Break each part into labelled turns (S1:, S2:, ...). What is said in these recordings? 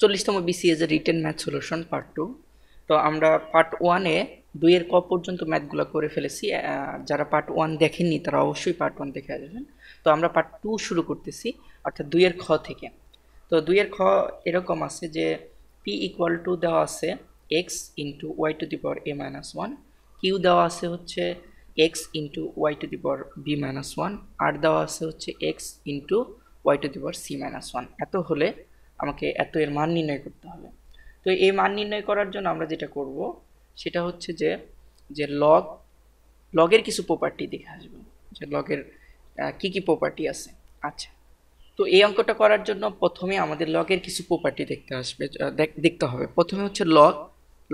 S1: 40তম BCS এর written math solution part 2। তো আমরা পার্ট 1 এ 2 এর ক পর্যন্ত ম্যাথগুলো করে ফেলেছি। যারা পার্ট 1 দেখেননি তারা অবশ্যই পার্ট 1 দেখে আসবেন। তো আমরা পার্ট 2 শুরু করতেছি, অর্থাৎ 2 এর খ থেকে। তো 2 এর খ এরকম আছে যে p ইকুয়াল টু দেওয়া আছে x into y to the power a minus 1, q দেওয়া আছে হচ্ছে x into y to the power b minus 1, আর দেওয়া আছে হচ্ছে x into y to the power c minus 1। এত হলে আমাকে এত এর মান নির্ণয় করতে হবে। তো এই মান নির্ণয় করার জন্য আমরা যেটা করব সেটা হচ্ছে যে যে লগের কিছু প্রপার্টি দেখে আসবো, যে লগের কি কি প্রপার্টি আছে। আচ্ছা, তো এই অঙ্কটা করার জন্য প্রথমে আমাদের লগের কিছু প্রপার্টি দেখতে হবে। প্রথমে হচ্ছে log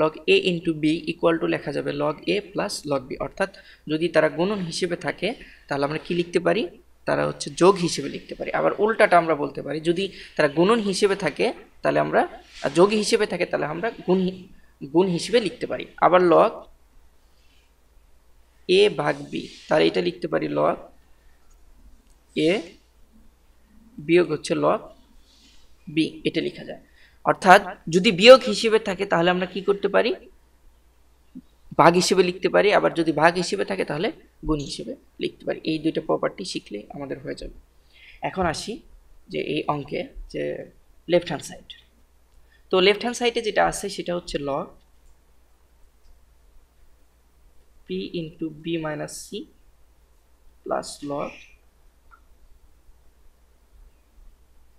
S1: log a into b equal to লেখা যাবে log a plus log b, অর্থাৎ যদি তারা গুণন হিসেবে থাকে তাহলে আমরা কি লিখতে পারি, তারা হচ্ছে যোগ হিসেবে লিখতে পারি। আবার উল্টাটা আমরা বলতে পারি, যদি তারা গুণন হিসেবে থাকে তাহলে আমরা, যোগ হিসেবে থাকে তাহলে আমরা গুণ হিসেবে লিখতে পারি। আবার লগ এ ভাগ বি, তাহলে এটা লিখতে পারি লগ এ বিয়োগ হচ্ছে লগ বি, এটা লেখা যায়। অর্থাৎ যদি বিয়োগ হিসেবে থাকে তাহলে আমরা কি করতে পারি, ভাগ হিসেবে লিখতে পারি। আবার যদি ভাগ হিসেবে থাকে তাহলে গুণ হিসেবে লিখতে পারি। এই দুইটা প্রপার্টি শিখলে আমাদের হয়ে যাবে। এখন আসি যে এই অঙ্কে যে লেফট হ্যান্ড সাইড। তো লেফট হ্যান্ড সাইডে যেটা আছে সেটা হচ্ছে log p into b minus c plus log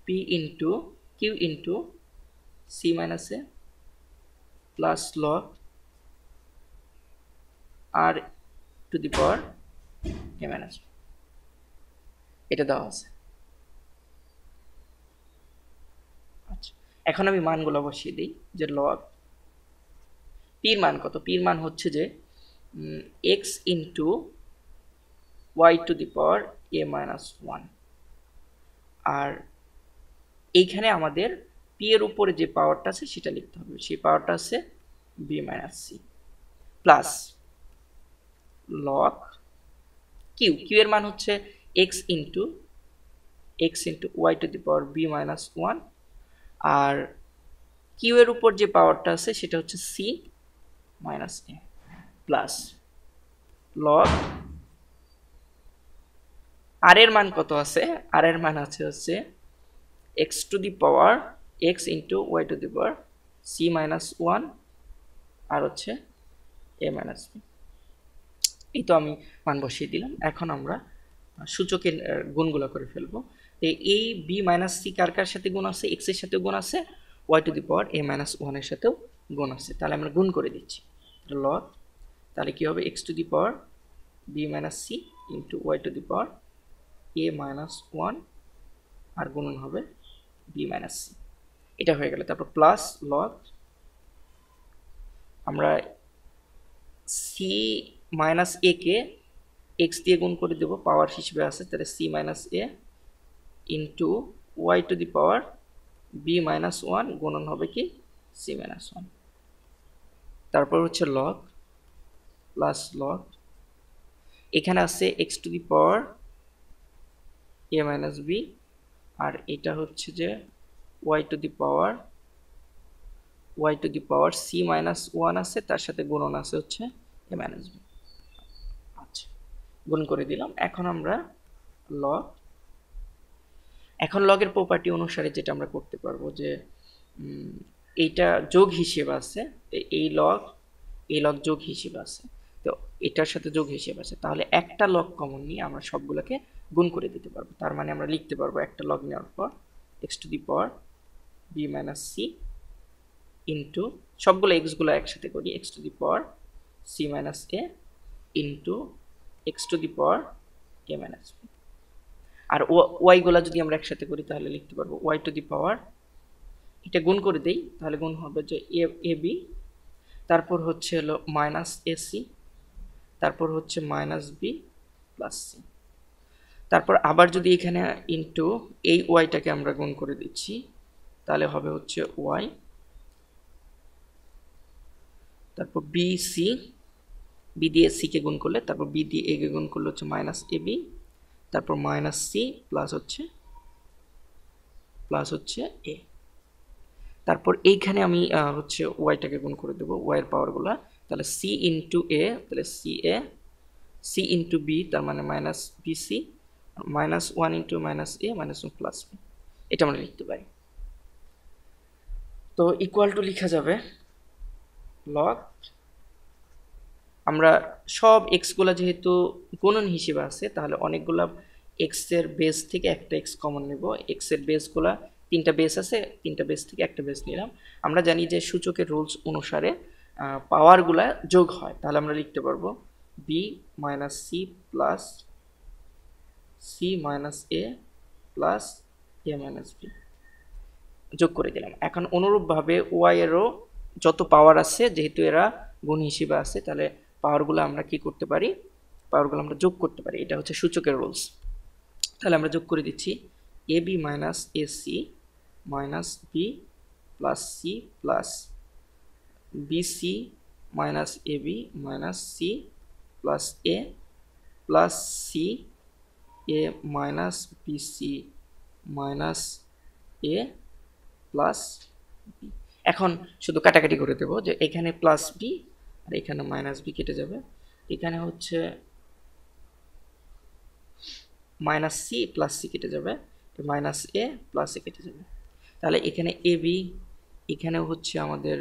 S1: p into q into c minus a plus log r to the power a minus, এটা দেওয়া আছে। আচ্ছা, এখন আমি মানগুলো বসিয়ে দিই যে লগ পির মান কত। পির মান হচ্ছে যে x into y to the power a minus 1, আর এইখানে আমাদের পি এর উপরে যে পাওয়ারটা আছে সেটা লিখতে হবে, সেই পাওয়ারটা আছে b minus c plus log q. Q এর মান হচ্ছে x into y to the power b minus 1, আর কিউ এর উপর যে পাওয়ারটা আছে সেটা হচ্ছে c minus a plus log r এর মান কত আছে, আর এর মান আছে হচ্ছে x to the power x into y to the power c minus 1 আর হচ্ছে এ মাইনাস বি। এই তো আমি মান বসিয়ে দিলাম। এখন আমরা সূচকের গুণগুলো করে ফেলবো। এই বি মাইনাস সি কার কার সাথে গুণ আছে, এক্স এর সাথেও গুণ আছে, y to the power a minus 1 এর সাথেও গুণ আছে। তাহলে আমরা গুণ করে দিচ্ছি লগ, তাহলে কি হবে x to the power b minus c into y to the power a minus 1 আর গুণন হবে বি মাইনাস সি, এটা হয়ে গেল। তারপর প্লাস লগ আমরা সি মাইনাস এ কে এক্স দিয়ে গুণ করে দেবো, পাওয়ার হিসেবে আছে, তাহলে c minus a into y to the power b minus 1 গুণন হবে কি সি মাইনাস 1। তারপর হচ্ছে লগ প্লাস লগ, এখানে আছে x to the power a minus b, আর এটা হচ্ছে যে y to the power c minus 1 আছে, তার সাথে গুণন আছে হচ্ছে এ মাইনাস বি। আচ্ছা, গুণ করে দিলাম। এখন আমরা লগ, এখন লগের প্রপার্টি অনুসারে যেটা আমরা করতে পারবো যে এইটা যোগ হিসেবে আছে, এই লগ যোগ হিসেবে আছে, তো এটার সাথে যোগ হিসেবে আছে, তাহলে একটা লগ কমন নিয়ে আমরা সবগুলোকে গুণ করে দিতে পারবো। তার মানে আমরা লিখতে পারবো একটা লগ নেওয়ার পর x to the power b minus c into সবগুলো এক্সগুলো একসাথে করি x to the power c minus a into x to the power a minus b, আর ওয়াইগুলো যদি আমরা একসাথে করি তাহলে লিখতে পারবো ওয়াই টু দি পাওয়ার, এটা গুণ করে দেই তাহলে গুণ হবে যে এ বি, তারপর হচ্ছে হলো মাইনাস এসি, তারপর হচ্ছে মাইনাস বি প্লাস সি, তারপর আবার যদি এখানে ইন্টু এই ওয়াইটাকে আমরা গুণ করে দিচ্ছি তাহলে হবে হচ্ছে ওয়াই, তারপর বি সি, বি দিয়ে সি কে গুণ করলে, তারপর বি দিয়ে এ কে গুণ করলে হচ্ছে মাইনাস এ বি, তারপর মাইনাস সি প্লাস হচ্ছে এ। তারপর এইখানে আমি হচ্ছে ওয়াইটাকে গুণ করে দেবো, ওয়াইয়ের পাওয়ারগুলো। তাহলে সি ইন্টু এ, তাহলে c a, c into b তার মানে minus b c, minus one into minus a minus one plus b, এটা আমরা লিখতে পারি। তো ইকুয়াল টু লেখা যাবে লগ, আমরা সব এক্সগুলো যেহেতু গুণন হিসেবে আছে তাহলে অনেকগুলা এক্সের বেস থেকে একটা এক্স কমন নেব। এক্সের বেসগুলা তিনটা বেস আছে, তিনটা বেস থেকে একটা বেস নিলাম। আমরা জানি যে সূচকের রুলস অনুসারে পাওয়ারগুলা যোগ হয়, তাহলে আমরা লিখতে পারবো b minus c plus c minus a plus a minus b, যোগ করে দিলাম। এখন অনুরূপভাবে ওয়াই এরও যত পাওয়ার আছে যেহেতু এরা গুণ হিসেবে আছে, তাহলে পাওয়ারগুলো আমরা কি করতে পারি, পাওয়ারগুলো আমরা যোগ করতে পারি, এটা হচ্ছে সূচকের রুলস। তাহলে আমরা যোগ করে দিচ্ছি a b minus a c minus b plus c plus b c minus a b minus c plus a plus c a minus b c minus a plus b. এখন শুধু কাটাকাটি করে দেবো যে এখানে প্লাস বি আর এখানে minus B কেটে যাবে, এখানে হচ্ছে মাইনাস সি প্লাস সি কেটে যাবে, মাইনাস এ প্লাস এ কেটে যাবে। তাহলে এখানে এ বি, এখানেও হচ্ছে আমাদের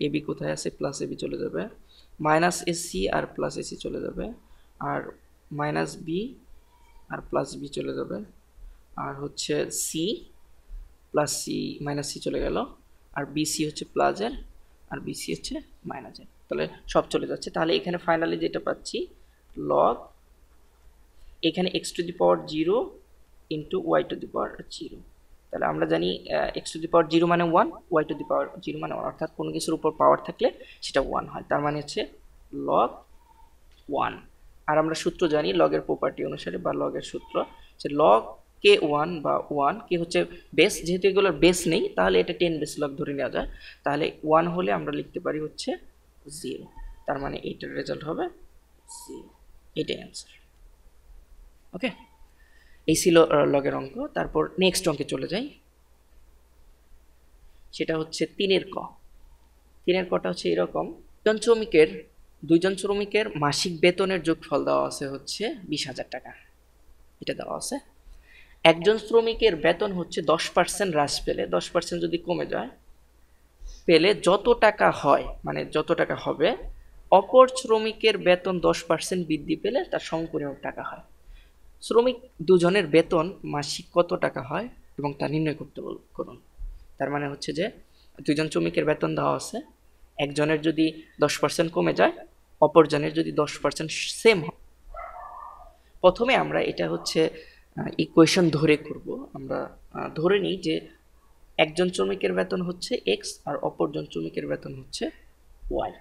S1: এ বি কোথায় আছে, প্লাস এ বি চলে যাবে, মাইনাস এসি আর প্লাস এসি চলে যাবে, আর মাইনাস বি আর প্লাস বি চলে যাবে, আর হচ্ছে c plus c minus c চলে গেল, আর বিসি হচ্ছে প্লাসের আর বিসি হচ্ছে মাইনাসের, তাহলে সব চলে যাচ্ছে। তাহলে এখানে ফাইনালি যেটা পাচ্ছি লগ, এখানে x to the power 0 into y to the power 0। তাহলে আমরা জানি এক্স টু দি পাওয়ার 0 মানে 1, ওয়াই টু দি পাওয়ার 0 মানে 1, অর্থাৎ কোনো কিছুর উপর পাওয়ার থাকলে সেটা 1 হয়, তার মানে হচ্ছে লগ 1। আর আমরা সূত্র জানি লগের প্রপার্টি অনুসারে বা লগের সূত্র, যে লগ কে 1 বা 1, কে হচ্ছে বেস, যেহেতু এগুলোর বেস নেই তাহলে এটা 10 বেস লগ ধরে নেওয়া যায়, তাহলে 1 হলে আমরা লিখতে পারি হচ্ছে 0, তার মানে এইটার রেজাল্ট হবে 0, এটাই অ্যান্সার। ওকে, এই ছিল লগের অঙ্ক। তারপর নেক্সট অঙ্কে চলে যাই, সেটা হচ্ছে 3-এর ক। 3-এর কটা হচ্ছে এরকম, দুইজন শ্রমিকের মাসিক বেতনের যোগফল দেওয়া আছে হচ্ছে 20,000 টাকা, এটা দেওয়া আছে। একজন শ্রমিকের বেতন হচ্ছে 10% হ্রাস পেলে, 10% যদি কমে যায় পেলে যত টাকা হয়, মানে যত টাকা হবে, অপর শ্রমিকের বেতন 10% বৃদ্ধি পেলে তার সমপরিমাণ টাকা হয়। শ্রমিক দুজনের বেতন মাসিক কত টাকা হয় এবং তা নির্ণয় করতে করুন। তার মানে হচ্ছে যে দুইজন শ্রমিকের বেতন দেওয়া আছে, একজনের যদি 10% কমে যায়, অপরজনের যদি 10% সেম হয়। প্রথমে আমরা এটা হচ্ছে ইকুয়েশন ধরে করব। আমরা ধরে নিই যে একজন শ্রমিকের বেতন হচ্ছে এক্স আর অপরজন শ্রমিকের বেতন হচ্ছে ওয়াই।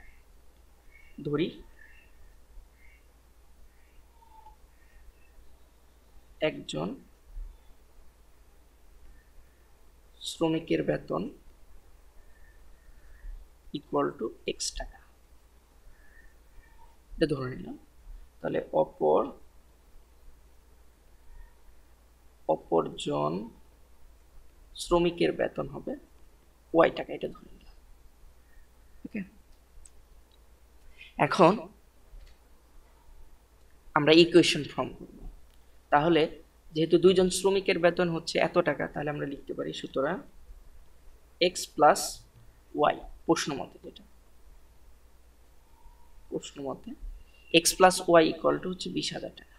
S1: ধরি একজন শ্রমিকের বেতন ইকুয়াল টু এক্স টাকা, এটা ধরে নিলাম। তাহলে অপরজন শ্রমিকের বেতন হবে ওয়াই টাকা, এটা ধরে নিলাম। ওকে, এখন আমরা ইকুয়েশন ফর্ম করব। তাহলে যেহেতু দুইজন শ্রমিকের বেতন হচ্ছে এত টাকা, তাহলে আমরা লিখতে পারি সুতরাং এক্স প্লাস ওয়াই, প্রশ্ন মতে যেটা, প্রশ্ন মতে x plus y equal to হচ্ছে 20,000 টাকা,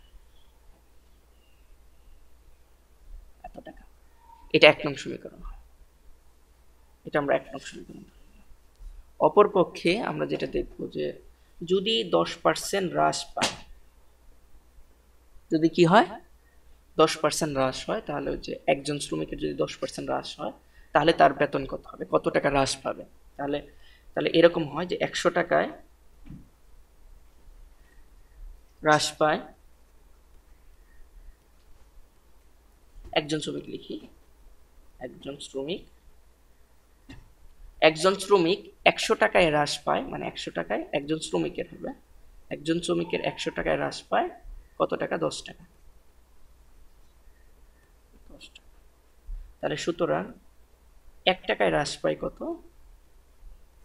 S1: এত টাকা। এটা 1 নং সমীকরণ হয়, এটা আমরা 1 নং সমীকরণ। অপরপক্ষে আমরা যেটা দেখব যে যদি 10% হ্রাস পায়, যদি কি হয় 10% হ্রাস হয়, তাহলে হচ্ছে একজন শ্রমিকের যদি 10% হ্রাস হয় তাহলে তার বেতন কত হবে, কত টাকা হ্রাস পাবে। তাহলে তাহলে এরকম হয় যে 100 টাকায় হ্রাস পায় একজন শ্রমিক, লিখি একজন শ্রমিক 100 টাকায় হ্রাস পায়, মানে 100 টাকায় একজন শ্রমিকের হবে, একজন শ্রমিকের 100 টাকায় হ্রাস পায় কত টাকা, 10 টাকা। তাহলে সুতরাং 1 টাকায় হ্রাস পায় কত,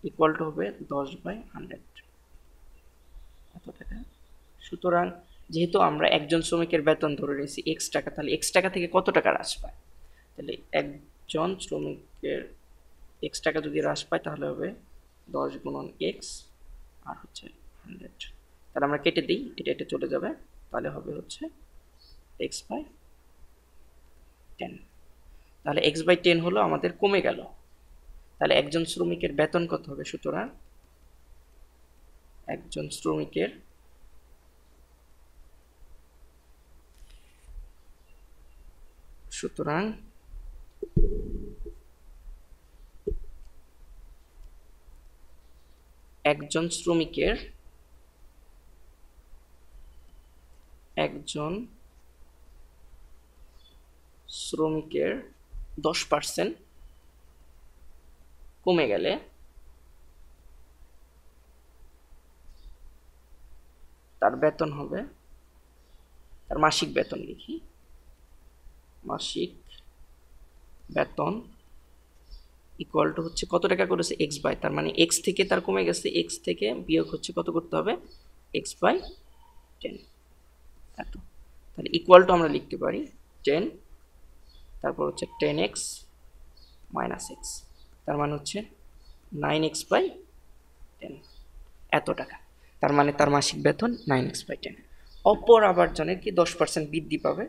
S1: ইকুয়াল টু হবে 10/100 এত টাকা। সুতরাং যেহেতু আমরা একজন শ্রমিকের বেতন ধরে নিয়েছি x টাকা, তাহলে x টাকা থেকে কত টাকা হ্রাস পায়, তাহলে একজন শ্রমিকের x টাকা যদি হ্রাস পায় তাহলে হবে 10 গুণন x আর হচ্ছে 100। তাহলে আমরা কেটে দিই, এটা চলে যাবে, তাহলে হবে হচ্ছে x/10। তাহলে x/10 হলো আমাদের কমে গেল। তাহলে একজন শ্রমিকের বেতন কত হবে, সুতরাং একজন শ্রমিকের একজন শ্রমিকের 10% কমে গেলে তার বেতন হবে, তার মাসিক বেতন লিখি, মাসিক বেতন ইকুয়াল টু হচ্ছে কত টাকা করেছে x/, তার মানে x থেকে তার কমে গেছে, x থেকে বিয়োগ হচ্ছে কত করতে হবে, x/10 এত। তাহলে ইকুয়াল টু আমরা লিখতে পারি 10, তারপর হচ্ছে 10x মাইনাস x, তার মানে হচ্ছে 9x/10 এত টাকা। তার মানে তার মাসিক বেতন 9x/10। অপর আবার জনের কি 10% বৃদ্ধি পাবে,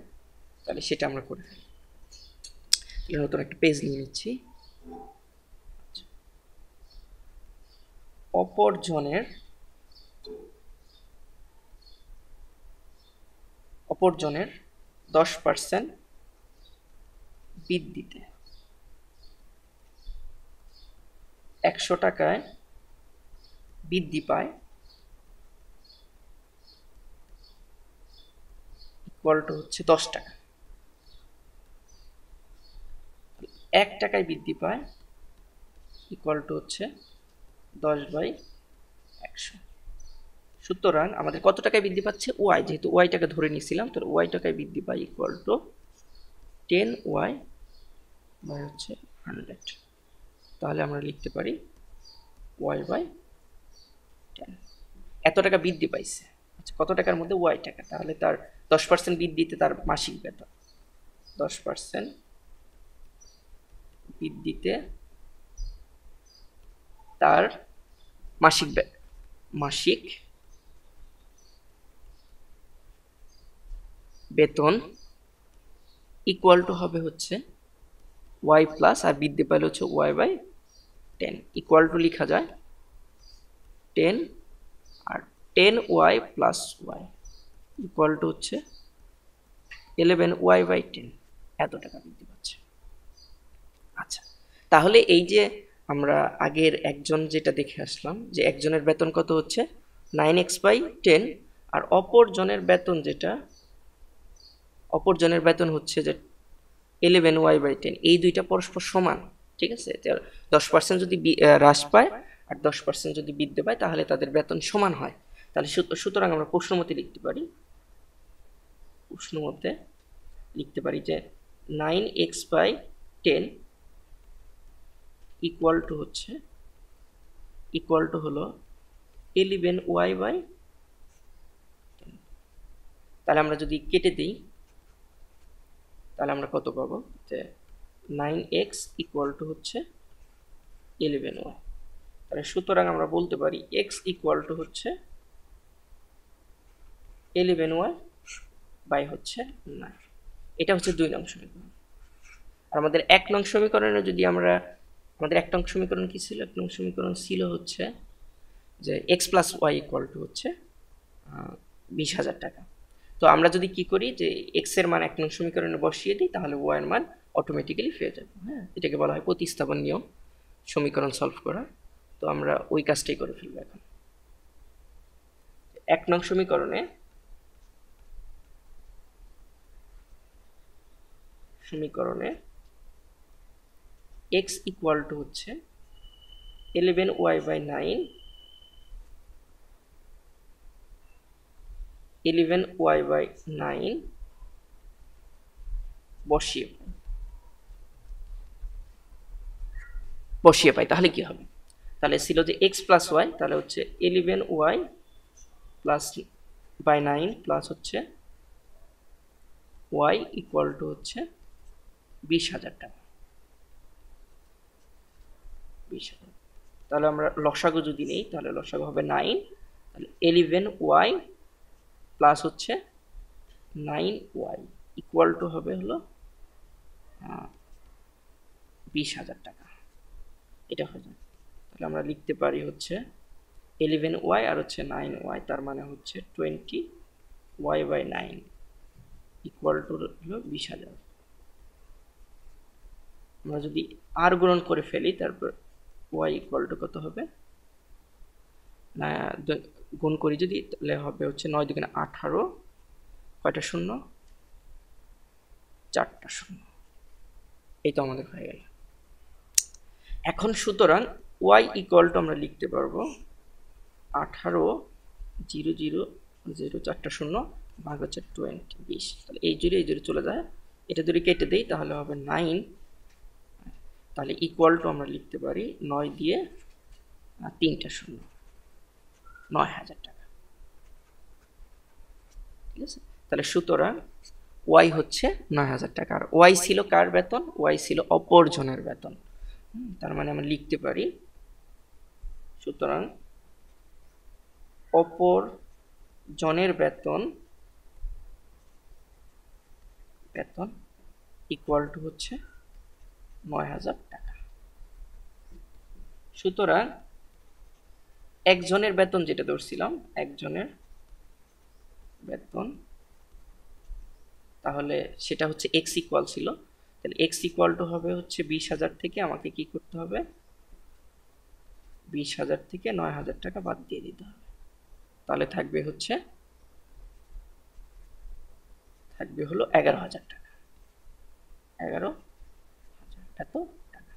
S1: তাহলে সেটা আমরা করে ফেলি। নতুন একটা পেজ নিয়ে নিচ্ছি। অপর জনের 10% বৃদ্ধিতে 100 টাকায় বৃদ্ধি পায়, ইকুয়াল টু হচ্ছে 10 টাকা। 1 টাকায় বৃদ্ধি পায় ইকুয়াল টু হচ্ছে 10/100। সুতরাং আমাদের কত টাকায় বৃদ্ধি পাচ্ছে, ওয়াই, যেহেতু ওয়াই টাকা ধরে নিয়েছিলাম, তো ওয়াই টাকায় বৃদ্ধি পায় ইকুয়াল টু 10y বাই হচ্ছে 100। তাহলে আমরা লিখতে পারি y/10 এত টাকা বৃদ্ধি পাইছে। আচ্ছা, কত টাকার মধ্যে, ওয়াই টাকা, তাহলে তার 10% বৃদ্ধিতে তার মাসিক বেতন, 10% বৃদ্ধিতে তার মাসিক বেতন ইকুয়াল টু হবে হচ্ছে ওয়াই প্লাস, আর বৃদ্ধি পাইলে হচ্ছে y/10 ইকুয়াল টু লিখা যায় 10 আর 10y plus y equal to হচ্ছে 11y/10 এত টাকা বৃদ্ধি পাচ্ছে। আচ্ছা, তাহলে এই যে আমরা আগের একজন যেটা দেখে আসলাম, যে একজনের বেতন কত হচ্ছে 9x/10, আর অপর জনের বেতন হচ্ছে যে 11y/10, এই দুইটা পরস্পর সমান, ঠিক আছে। 10% যদি হ্রাস পায় আর 10% যদি বৃদ্ধি পায় তাহলে তাদের বেতন সমান হয়। তাহলে সুতরাং আমরা প্রশ্নমতে লিখতে পারি যে 9x/10 ইকুয়াল টু হলো 11y/10। তাহলে আমরা যদি কেটে দিই তাহলে আমরা কত পাবো, যে 9x ইকুয়াল টু হচ্ছে 11y। তাহলে সুতরাং আমরা বলতে পারি x ইকুয়াল টু হচ্ছে 11y বাই হচ্ছে 9। এটা হচ্ছে 2 নং সমীকরণ। আর আমাদের 1 নং সমীকরণে যদি আমাদের 1 নং সমীকরণ কি ছিল, 1 নং সমীকরণ ছিল হচ্ছে যে x plus y equal to হচ্ছে 20,000 টাকা। তো আমরা যদি কি করি, যে x এর মান 1 নং সমীকরণে বসিয়ে দিই তাহলে y এর মান অটোমেটিক্যালি পেয়ে যাবে। হ্যাঁ, এটাকে বলা হয় প্রতিস্থাপন নিয়ম, সমীকরণ সলভ করা। তো আমরা ওই কাজটাই করে ফেলবো এখন। 1 নং সমীকরণে x ইকুয়াল টু হচ্ছে 11y/9, 11y/9 বসিয়ে বসিয়ে পাই তাহলে কি হবে, তাহলে ছিল যে এক্স প্লাস ওয়াই, তাহলে হচ্ছে 11y প্লাস বাই 9 প্লাস হচ্ছে ওয়াই ইকুয়াল টু হচ্ছে 20,000 টাকা। 20,000, তাহলে আমরা লসাগু যদি নেই তাহলে লসাগু হবে 9, তাহলে 11y প্লাস হচ্ছে 9y ইকুয়াল টু হবে হলো 20,000 টাকা। এটা হয়ে যায়, তাহলে আমরা লিখতে পারি হচ্ছে 11y আর হচ্ছে 9y, তার মানে হচ্ছে 20y বাই 9 ইকুয়াল টু হলো 20,000। আমরা যদি আর গুণন করে ফেলি তারপর y ইকুয়াল টু কত হবে, না গুণ করি যদি তাহলে হবে হচ্ছে 9 দুগুণে 18, কয়টা শূন্য, 4টা শূন্য। এই তো আমাদের হয়ে গেল। এখন সুতরাং y ইকুয়াল টু আমরা লিখতে পারবো 18 0 0 0 4টা শূন্য ভাগ হচ্ছে 20, তাহলে এই জুড়ে চলে যায়, এটা যদি কেটে দেই তাহলে হবে 9, তাহলে ইকুয়াল টু আমরা লিখতে পারি 9 দিয়ে 3টা শূন্য, 9,000 টাকা। ঠিক আছে, তাহলে সুতরাং ওয়াই হচ্ছে 9,000 টাকা। আর ওয়াই ছিল কার বেতন, ওয়াই ছিল অপরজনের বেতন। তার মানে আমরা লিখতে পারি সুতরাং অপরজনের বেতন ইকুয়াল টু হচ্ছে 9,000 টাকা। সুতরাং একজনের বেতন যেটা ধরছিলাম, একজনের বেতন, তাহলে সেটা হচ্ছে x ইকুয়াল ছিল, তাহলে x ইকুয়াল টু হবে হচ্ছে 20,000 থেকে আমাকে কি করতে হবে, 20,000 থেকে 9,000 টাকা বাদ দিয়ে দিতে হবে, তাহলে থাকবে হলো 11,000 টাকা। 11,000 এত টাকা,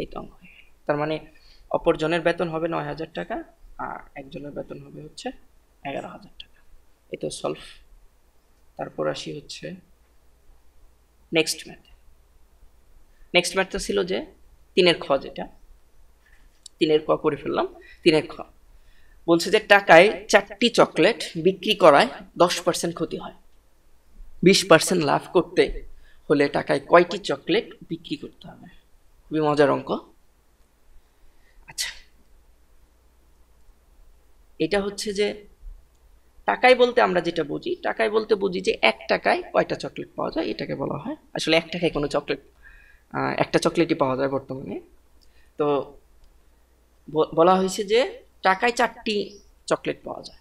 S1: এই তো অঙ্ক হয়ে গেল। তার মানে অপরজনের বেতন হবে 9,000 টাকা আর একজনের বেতন হবে হচ্ছে 11,000 টাকা। এই তো সলভ। তারপর আসি হচ্ছে নেক্সট ম্যাথটা ছিল যে 3-এর খ, যেটা 3-এর ক করে ফেললাম। 3-এর খ বলছে যে টাকায় 4টি চকলেট বিক্রি করায় 10% ক্ষতি হয়, 20% লাভ করতে হলে টাকায় কয়টি চকলেট বিক্রি করতে হবে? খুবই মজার অঙ্ক। আচ্ছা, এটা হচ্ছে যে টাকায় বলতে আমরা যেটা বুঝি, টাকায় বলতে বুঝি যে 1 টাকায় কয়টা চকলেট পাওয়া যায়, এটাকে বলা হয়। আসলে 1 টাকায় কোনো চকলেট, একটা চকলেটই পাওয়া যায় বর্তমানে। তো বলা হয়েছে যে টাকায় 4টি চকলেট পাওয়া যায়।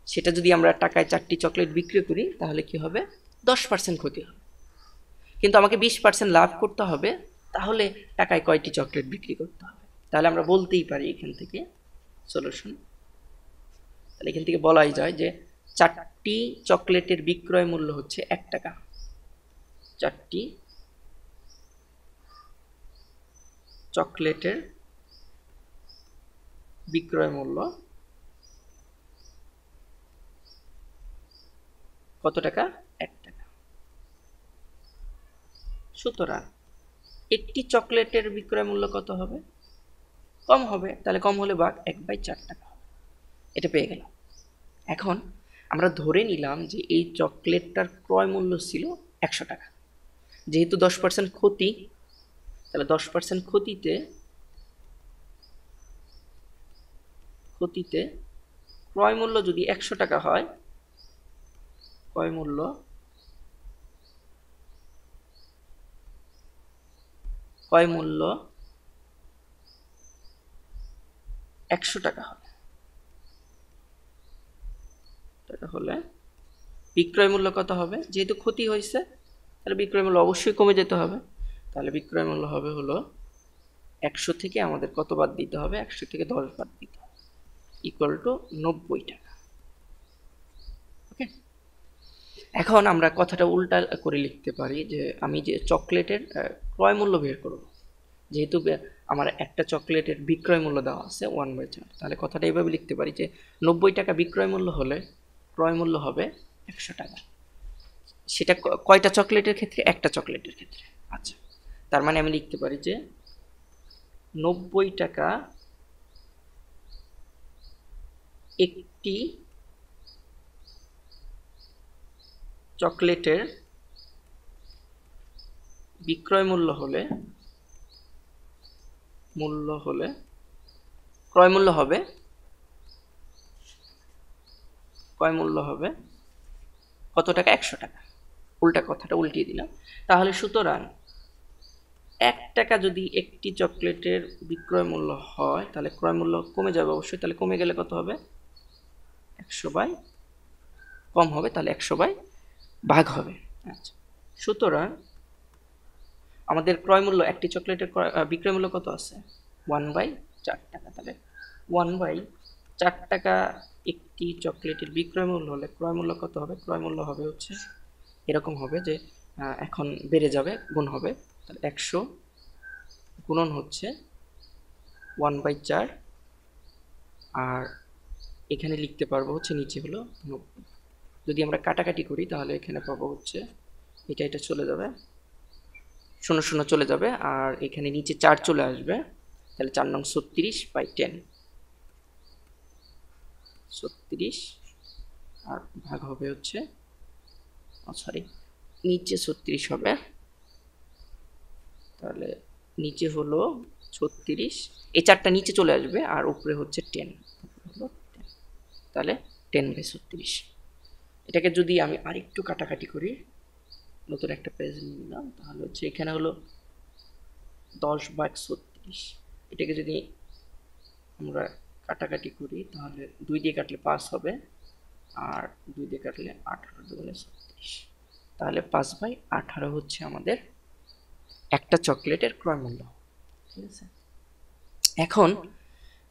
S1: সেটা যদি আমরা টাকায় 4টি চকলেট বিক্রি করি তাহলে কি হবে, 10% ক্ষতি হবে। কিন্তু আমাকে 20% লাভ করতে হবে, তাহলে টাকায় কয়টি চকলেট বিক্রি করতে হবে? তাহলে আমরা বলতেই পারি এখান থেকে সলিউশন। তাহলে এখান থেকে বলাই যায় যে 4টি চকলেটের বিক্রয় মূল্য হচ্ছে 1 টাকা। 4টি চকলেটের বিক্রয় মূল্য কত টাকা? 1 টাকা। সুতরাং একটি চকলেটের বিক্রয় মূল্য কত হবে? কম হবে, তাহলে কম হলে ভাগ 1/4 টাকা হবে। এটা পেয়ে গেলাম। এখন আমরা ধরে নিলাম যে এই চকলেটটার ক্রয় মূল্য ছিল 100 টাকা। যেহেতু 10% ক্ষতি, তাহলে 10% ক্ষতিতে ক্রয় মূল্য যদি 100 টাকা হয়, ক্রয় মূল্য 100 টাকা হবে, হলে বিক্রয় মূল্য কত হবে? যেহেতু ক্ষতি হয়েছে তাহলে বিক্রয় মূল্য অবশ্যই কমে যেতে হবে। তাহলে বিক্রয় মূল্য হবে হলো 100 থেকে আমাদের কত বাদ দিতে হবে? 100 থেকে 10 বাদ দিতে হবে, ইকুয়াল টু 90 টাকা। ওকে, এখন আমরা কথাটা উল্টা করে লিখতে পারি যে আমি যে চকলেটের ক্রয় মূল্য বের করব, যেহেতু আমার একটা চকলেটের বিক্রয় মূল্য দেওয়া আছে 1/4, তাহলে কথাটা এইভাবে লিখতে পারি যে 90 টাকা বিক্রয় মূল্য হলে ক্রয় মূল্য হবে 100 টাকা। সেটা কয়টা চকলেটের ক্ষেত্রে? একটা চকলেটের ক্ষেত্রে। আচ্ছা, তার মানে আমি লিখতে পারি যে 90 টাকা একটি চকলেটের বিক্রয় মূল্য হলে ক্রয় মূল্য হবে কত টাকা? 100 টাকা। উল্টা কথাটা উল্টিয়ে দিলাম। তাহলে সুতরাং 1 টাকা যদি একটি চকলেটের বিক্রয় মূল্য হয় তাহলে ক্রয় মূল্য কমে যাবে অবশ্যই। তাহলে কমে গেলে কত হবে? 100 বাই কম হবে, তাহলে 100 বাই ভাগ হবে। আচ্ছা, সুতরাং আমাদের ক্রয় মূল্য একটি চকলেটের বিক্রয় মূল্য কত আছে? 1/4 টাকা। তাহলে 1/4 টাকা একটি চকলেটের বিক্রয় মূল্য হলে ক্রয় মূল্য কত হবে? ক্রয় মূল্য হবে হচ্ছে এরকম হবে যে এখন বেড়ে যাবে, গুণ হবে। তাহলে 100 গুণন হচ্ছে 1/4, আর এখানে লিখতে পারবো হচ্ছে নিচে হলো 90। যদি আমরা কাটাকাটি করি তাহলে এখানে পাবো হচ্ছে এটা চলে যাবে, 0 চলে যাবে, আর এখানে নিচে 4 চলে আসবে। তাহলে 4 নং 36/10, 36 আর ভাগ হবে হচ্ছে নিচে 36 হবে। তাহলে নিচে হলো 36, এই 4টা নিচে চলে আসবে, আর উপরে হচ্ছে 10, তাহলে 10/36। এটাকে যদি আমি আরেকটু কাটাকাটি করি, নতুন একটা পেজ নিয়ে নিলাম, তাহলে হচ্ছে এখানে হলো 10/36। এটাকে যদি আমরা কাটাকাটি করি তাহলে 2 দিয়ে কাটলে 5 হবে, আর 2 দিয়ে কাটলে 18, 2 গুণে 36, তাহলে 5/18 হচ্ছে আমাদের একটা চকলেটের ক্রয় মূল্য। ঠিক আছে, এখন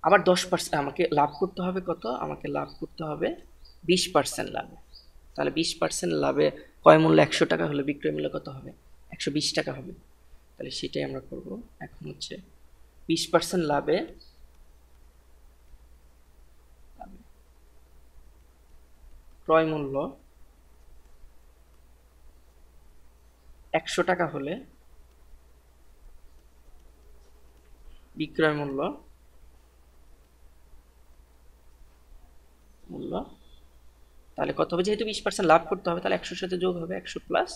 S1: আবার 10% আমাকে লাভ করতে হবে। কত? আমাকে লাভ করতে হবে 20% লাভে। তাহলে 20% লাভে ক্রয় মূল্য 100 টাকা হলে বিক্রয় মূল্য কত হবে? 120 টাকা হবে। তাহলে সেটাই আমরা করব। এখন হচ্ছে 20% লাভে ক্রয় মূল্য 100 টাকা হলে বিক্রয় মূল্য তাহলে কত হবে? যেহেতু 20% লাভ করতে হবে তাহলে 100-র সাথে যোগ হবে 100 প্লাস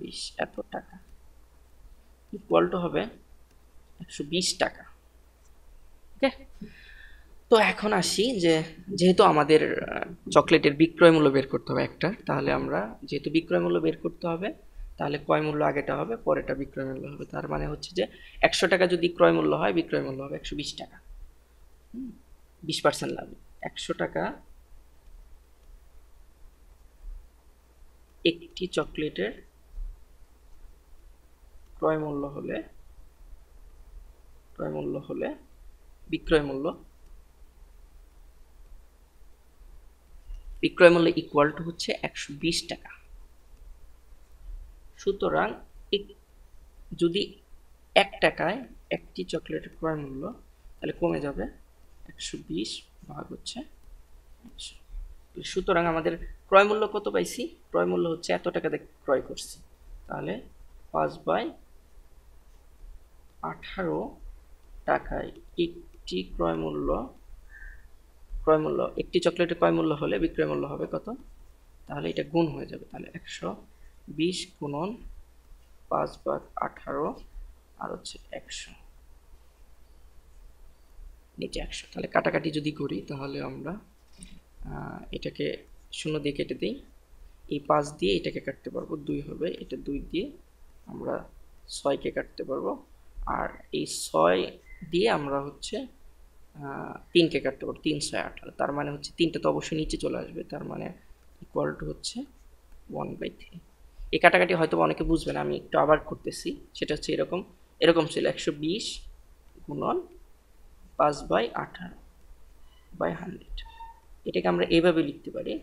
S1: 20, এত টাকা ইকুয়াল টু হবে 120 টাকা। ওকে, তো এখন আসি যে যেহেতু আমাদের চকলেটের বিক্রয় মূল্য বের করতে হবে একটা, তাহলে আমরা যেহেতু বিক্রয় মূল্য বের করতে হবে তাহলে ক্রয় মূল্য আগেটা হবে, পরেটা বিক্রয় মূল্য হবে। তার মানে হচ্ছে যে 100 টাকা যদি ক্রয় মূল্য হয়, বিক্রয় মূল্য হবে 120 টাকা। 20% লাভ, 100 টাকা একটি চকলেটের ক্রয় মূল্য হলে বিক্রয় মূল্য ইকুয়াল টু হচ্ছে 120 টাকা। সুতরাং যদি 1 টাকায় একটি চকলেটের ক্রয় মূল্য, তাহলে কমে যাবে 120 ভাগ হচ্ছে 100। সুতরাং আমাদের ক্রয় মূল্য কত পাইছি? ক্রয় মূল্য হচ্ছে এত টাকা দিয়ে ক্রয় করছি, তাহলে 5/18 টাকায় একটি ক্রয় মূল্য একটি চকলেটের ক্রয় মূল্য হলে বিক্রয় মূল্য হবে কত? তাহলে এটা গুণ হয়ে যাবে। তাহলে 120 গুণন 5/18 আর হচ্ছে 100, নিচে 100। তাহলে কাটাকাটি যদি করি তাহলে আমরা এটাকে 0 দিয়ে কেটে দিই, এই 5 দিয়ে এটাকে কাটতে পারবো, 2 হবে, এটা 2 দিয়ে আমরা 6কে কাটতে পারবো, আর এই 6 দিয়ে আমরা হচ্ছে 3কে কাটতে পারবো, 3 6 18। তার মানে হচ্ছে 3টা তো অবশ্যই নিচে চলে আসবে, তার মানে ইকুয়াল টু হচ্ছে 1/3। এই কাটাকাটি হয়তো অনেকে বুঝবে না, আমি একটু আবার করতেছি। সেটা হচ্ছে এরকম ছিল 120 গুণন 5/18/100। এটাকে আমরা এইভাবে লিখতে পারি,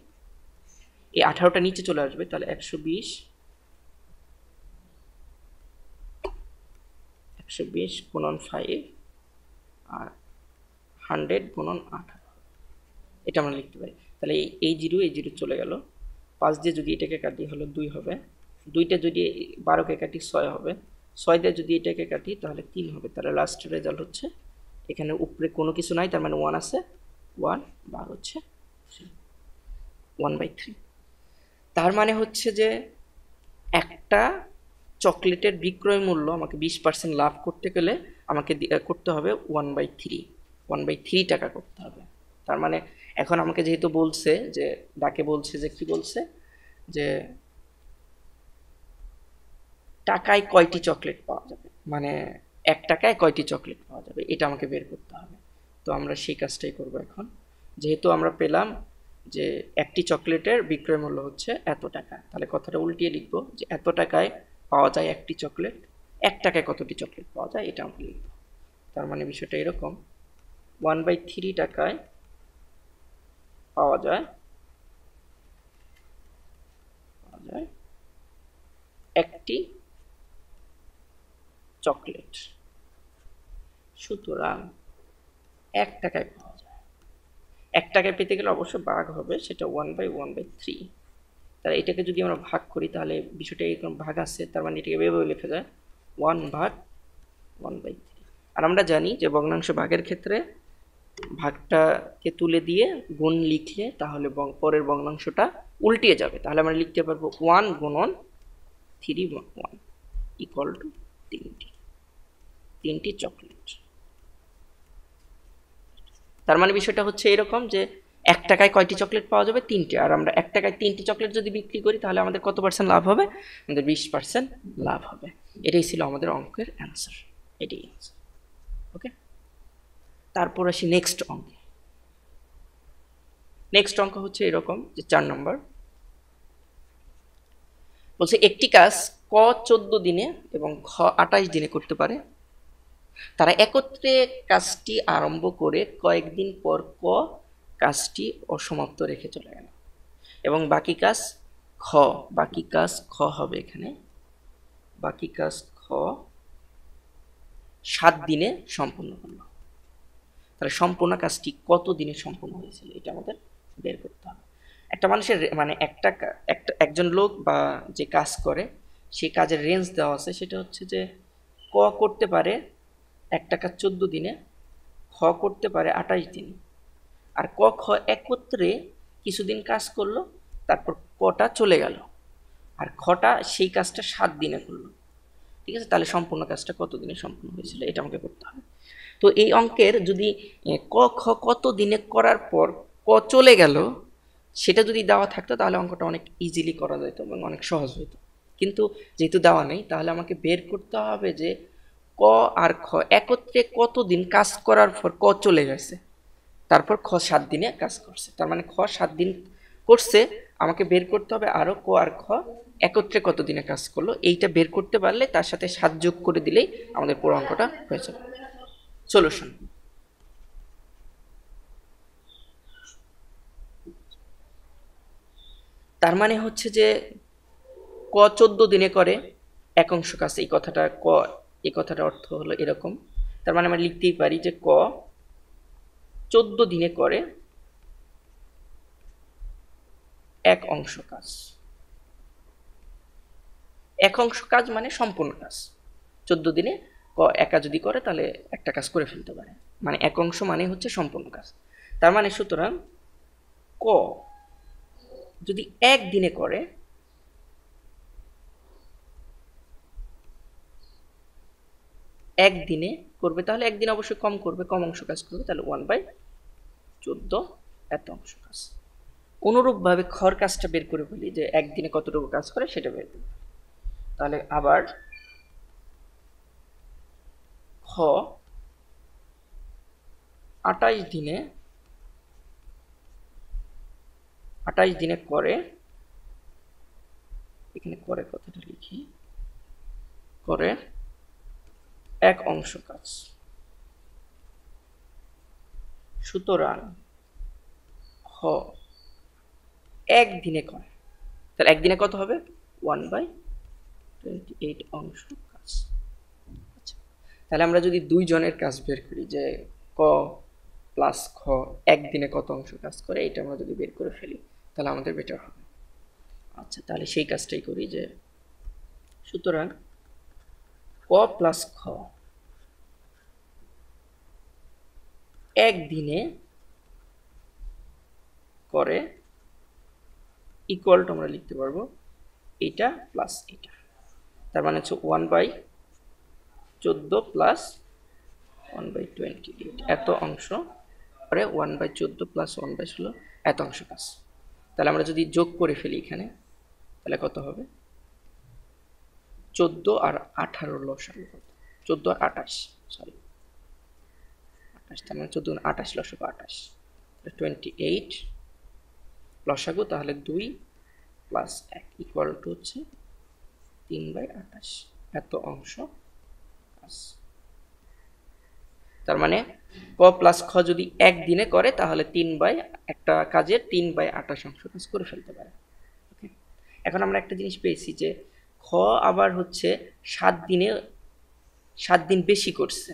S1: এই 18টা নিচে চলে আসবে, তাহলে 120 গুণন 5 আর 100 গুণন 18, এটা আমরা লিখতে পারি। তাহলে এই 0 চলে গেল, 5 দিয়ে যদি এটাকে কাটি হলো 2 হবে, 2টা যদি 12কে কাটি 6 হবে, 6 দিয়ে যদি এটাকে কাটি তাহলে 3 হবে, তাহলে লাস্ট রেজাল্ট হচ্ছে এখানে উপরে কোনো কিছু নাই, তার মানে 1 আছে, 1 বার হচ্ছে 1/3। তার মানে হচ্ছে যে একটা চকলেটের বিক্রয় মূল্য আমাকে 20% লাভ করতে গেলে আমাকে করতে হবে 1/3 টাকা করতে হবে। তার মানে এখন আমাকে যেহেতু বলছে যে ডাকে বলছে যে কি বলছে যে টাকায় কয়টি চকলেট পাওয়া যাবে, মানে 1 টাকায় কয়টি চকলেট পাওয়া যাবে এটা আমাকে বের করতে হবে। তো আমরা সেই কাজটাই করব এখন। যেহেতু আমরা পেলাম যে একটি চকলেটের বিক্রয় মূল্য হচ্ছে এত টাকা, তাহলে কথাটা উল্টিয়ে লিখবো যে এত টাকায় পাওয়া যায় একটি চকলেট, 1 টাকায় কতটি চকলেট পাওয়া যায় এটা আমরা লিখব। তার মানে বিষয়টা এরকম, 1/3 টাকায় পাওয়া যায় একটি চকলেট, সুতরাং 1 টাকায় পাওয়া যায়। 1 টাকায় পেতে গেলে অবশ্য ভাগ হবে, সেটা 1/3। তাহলে এটাকে যদি আমরা ভাগ করি তাহলে বিষয়টা এরকম ভাগ আছে, তার মানে এটাকে এভাবে লেখা যায় 1/1/3। আর আমরা জানি যে ভগ্নাংশ ভাগের ক্ষেত্রে ভাগটাকে তুলে দিয়ে গুণ লিখলে তাহলে পরের ভগ্নাংশটা উল্টিয়ে যাবে, তাহলে আমরা লিখতে পারবো 1 গুণন 3/1 ইকুয়াল টু 3টি চকলেট। তার মানে বিষয়টা হচ্ছে এরকম যে 1 টাকায় কয়টি চকলেট পাওয়া যাবে, 3টে। আর আমরা 1 টাকায় 3টি চকলেট যদি বিক্রি করি তাহলে আমাদের কত পার্সেন্ট লাভ হবে, আমাদের 20% লাভ হবে। এটাই ছিল আমাদের অঙ্কের অ্যান্সার, এটাই অ্যান্সার। ওকে, তারপর আসি নেক্সট অঙ্কে। নেক্সট অঙ্ক হচ্ছে এরকম যে 4 নম্বর বলছে একটি কাজ ক 14 দিনে এবং খ 28 দিনে করতে পারে। তারা একত্রে কাজটি আরম্ভ করে কয়েকদিন পর ক কাজটি অসমাপ্ত রেখে চলে গেল এবং বাকি কাজ খ হবে এখানে, বাকি কাজ খ 7 দিনে সম্পূর্ণ করল। তাহলে সম্পূর্ণ কাজটি কত দিনে সম্পূর্ণ হয়েছিল এটা আমাদের বের করতে হবে। একটা মানুষের মানে একজন লোক বা যে কাজ করে সেই কাজের রেঞ্জ দেওয়া আছে, সেটা হচ্ছে যে ক করতে পারে 1 টাকা 14 দিনে, খ করতে পারে 28 দিনে, আর ক খ একত্রে কিছুদিন কাজ করলো, তারপর কটা চলে গেল, আর খটা সেই কাজটা 7 দিনে করলো। ঠিক আছে, তাহলে সম্পূর্ণ কাজটা কত দিনে সম্পূর্ণ হয়েছিল এটা আমাকে করতে হবে। তো এই অঙ্কের যদি ক খ কত দিনে করার পর ক চলে গেল সেটা যদি দেওয়া থাকতো তাহলে অঙ্কটা অনেক ইজিলি করা যেত এবং অনেক সহজ হতো, কিন্তু যেহেতু দেওয়া নেই তাহলে আমাকে বের করতে হবে যে ক আর খ একত্রে কতদিন কাজ করার পর ক চলে গেছে, তারপর খ 7 দিনে কাজ করছে। তার মানে খ 7 দিন করছে, আমাকে বের করতে হবে আরো ক আর খ একত্রে কত দিনে কাজ করলো, এইটা বের করতে পারলে তার সাথে 7 যোগ করে দিলেই আমাদের পুরো অঙ্কটা হয়ে যাবে। সলিউশন, তার মানে হচ্ছে যে ক 14 দিনে করে এক অংশ কাজ, এই কথাটা অর্থ হলো এরকম। তার মানে আমরা লিখতেই পারি যে ক 14 দিনে করে এক অংশ কাজ। এক অংশ কাজ মানে সম্পূর্ণ কাজ। 14 দিনে ক একা যদি করে তাহলে একটা কাজ করে ফেলতে পারে, মানে এক অংশ মানে হচ্ছে সম্পূর্ণ কাজ। তার মানে সুতরাং ক যদি একদিনে করে, একদিনে করবে তাহলে একদিন অবশ্যই কম করবে, কম অংশ কাজ করবে, তাহলে 1/14 এত অংশ কাজ। অনুরূপভাবে খর কাজটা বের করে ফেলি যে একদিনে কতটুকু কাজ করে সেটা বের করবে। তাহলে আবার খ 28 দিনে করে, এখানে করে কথাটা লিখি, করে এক অংশ কাজ। সুতরাং খ একদিনে করে, তাহলে একদিনে কত হবে 1/28 অংশ কাজ। আচ্ছা, তাহলে আমরা যদি 2 জনের কাজ বের করি যে ক প্লাস খ একদিনে কত অংশ কাজ করে, এটা আমরা যদি বের করে ফেলি তাহলে আমাদের বেটার হবে। আচ্ছা, তাহলে সেই কাজটাই করি যে সুতরাং ক প্লাস খ একদিনে করে ইকুয়াল টু আমরা লিখতে পারবো এটা প্লাস এটা, তার মানে হচ্ছে 1/14 প্লাস 1/28 এত অংশ পরে 1/14 প্লাস 1/16 এত অংশ কাজ। তাহলে আমরা যদি যোগ করে ফেলি এখানে তাহলে কত হবে, 14 আর 18 লসাগু কত, 14 আর 28 সরি 28, তার মানে 14 28 লসাগু 28, 28 লসাগু তাহলে 2 প্লাস 1 ইকুয়াল টু হচ্ছে 3/28 এত অংশ কাজ। তার মানে ক প্লাস খ যদি একদিনে করে তাহলে একটা কাজের 3/28 অংশ কাজ করে ফেলতে পারে। ওকে, এখন আমরা একটা জিনিস পেয়েছি যে খ আবার হচ্ছে 7 দিন বেশি করছে।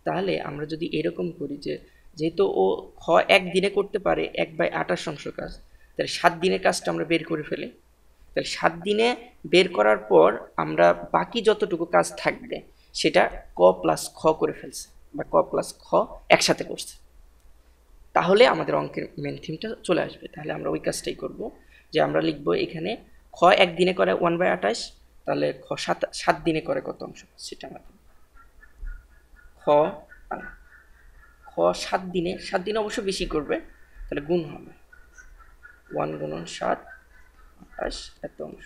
S1: তাহলে আমরা যদি এরকম করি যে যেহেতু ও খ একদিনে করতে পারে 1/28 অংশ কাজ, তাহলে 7 দিনের কাজটা আমরা বের করে ফেলি। তাহলে 7 দিনে বের করার পর আমরা বাকি যতটুকু কাজ থাকবে সেটা ক প্লাস খ করে ফেলছে বা ক প্লাস খ একসাথে করছে, তাহলে আমাদের অঙ্কের মেন থিমটা চলে আসবে। তাহলে আমরা ওই কাজটাই করব যে আমরা লিখবো এখানে খ একদিনে করে 1/28, তাহলে খ 7 দিনে করে কত অংশ সেটা আমরা খ 7 দিনে অবশ্য বেশি করবে, তাহলে গুণ হবে 1 গুণন 7 28 এত অংশ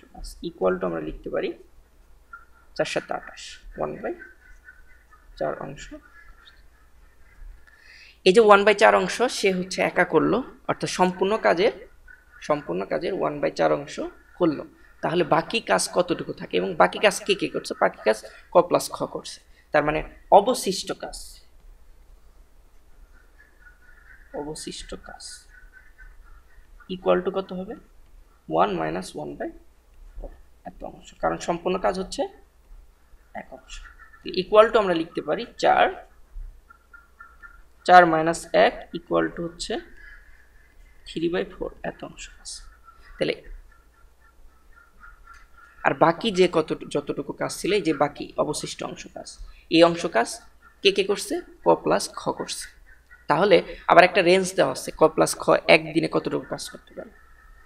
S1: ইকুয়াল টু আমরা লিখতে পারি 4 7 28 1/4 অংশ। এই যে 1/4 অংশ সে হচ্ছে একা করলো, অর্থাৎ সম্পূর্ণ কাজের 1/4 অংশ করলো। তাহলে বাকি কাজ কতটুকু থাকে এবং বাকি কাজ কে কে করছে, বাকি কাজ ক প্লাস খ করছে। তার মানে অবশিষ্ট কাজ ইকুয়াল টু কত হবে 1 মাইনাস 1/4 এত অংশ, কারণ সম্পূর্ণ কাজ হচ্ছে এক অংশ। ইকুয়াল টু আমরা লিখতে পারি 4 মাইনাস 1 ইকুয়াল টু হচ্ছে 3/4 এত অংশ কাজ। তাহলে আর বাকি যে যতটুকু কাজ ছিল এই যে বাকি অবশিষ্ট অংশ কাজ, এই অংশ কাজ কে কে করছে, ক প্লাস খ করছে। তাহলে আবার একটা রেঞ্জ দেওয়া আছে ক প্লাস খ একদিনে কতটুকু কাজ করতে পারে।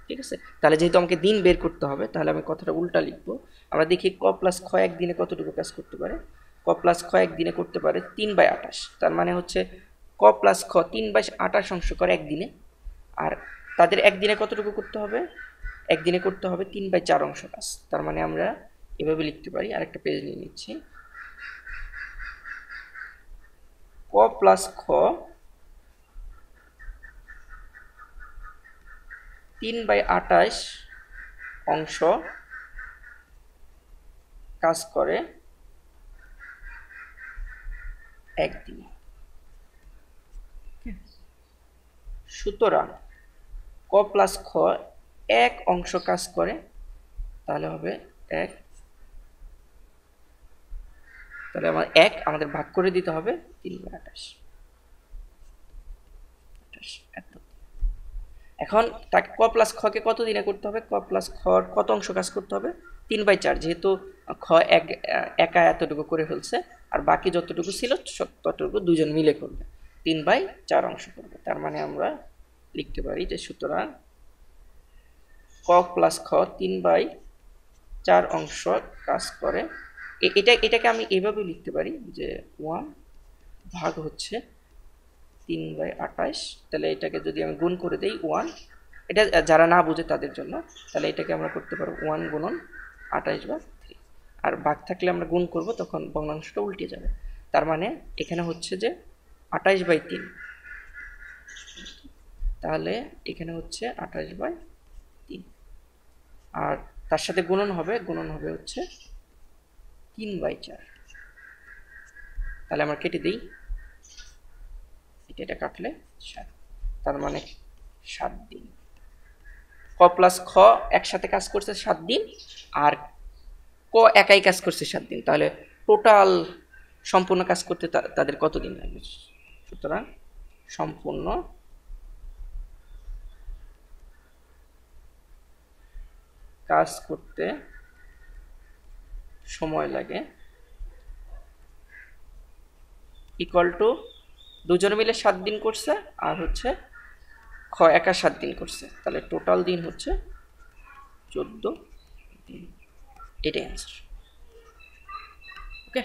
S1: ঠিক আছে, তাহলে যেহেতু আমাকে দিন বের করতে হবে তাহলে আমি কথাটা উল্টা লিখবো। আমরা দেখি ক প্লাস খ একদিনে কতটুকু কাজ করতে পারে। ক প্লাস খ একদিনে করতে পারে 3/28, তার মানে হচ্ছে ক প্লাস খ 3/28 অংশ করে একদিনে। আর তাদের একদিনে কতটুকু করতে হবে, একদিনে করতে হবে 3/4 অংশ কাজ। তার মানে আমরা এভাবে লিখতে পারি, আরেকটা পেজ নিয়ে নিচ্ছি, ক প্লাস খ 3/28 অংশ কাজ করে একদিনে। সুতরাং ক প্লাস খ এক অংশ কাজ করে, তাহলে হবে 1, তাহলে আমাদের ভাগ করে দিতে হবে 3/28। এখন তাকে ক প্লাস খকে কত দিনে করতে হবে, ক প্লাস খ কত অংশ কাজ করতে হবে 3/4, যেহেতু খ একা এতটুকু করে ফেলছে আর বাকি যতটুকু ছিল ততটুকু দুজন মিলে করবে, 3/4 অংশ করবে। তার মানে আমরা লিখতে পারি যে সুতরাং ক প্লাস খ 3/4 অংশ কাজ করে। এটাকে আমি এভাবে লিখতে পারি যে 1 ভাগ হচ্ছে 3/28, তাহলে এটাকে যদি আমি গুণ করে দেই 1, এটা যারা না বুঝে তাদের জন্য, তাহলে এটাকে আমরা করতে পারবো 1 গুণন 28/3, আর ভাগ থাকলে আমরা গুণ করব তখন ভগ্নাংশটা উল্টে যাবে। তার মানে এখানে হচ্ছে যে 28/3, তাহলে এখানে হচ্ছে 28/3, আর তার সাথে গুণন হবে হচ্ছে 3/4। তাহলে আমরা কেটে দিই, এটা কাটলে 7, তার মানে 7 দিন। ক প্লাস খ একসাথে কাজ করছে 7 দিন আর ক একাই কাজ করছে 7 দিন, তাহলে টোটাল সম্পূর্ণ কাজ করতে তাদের কত দিন লাগবে। সুতরাং সম্পূর্ণ কাজ করতে সময় লাগে ইকুয়াল টু দুজনে মিলে 7 দিন করছে আর হচ্ছে খ একা 7 দিন করছে, তাহলে টোটাল দিন হচ্ছে 14 দিন। এটাই অ্যান্সার। ওকে।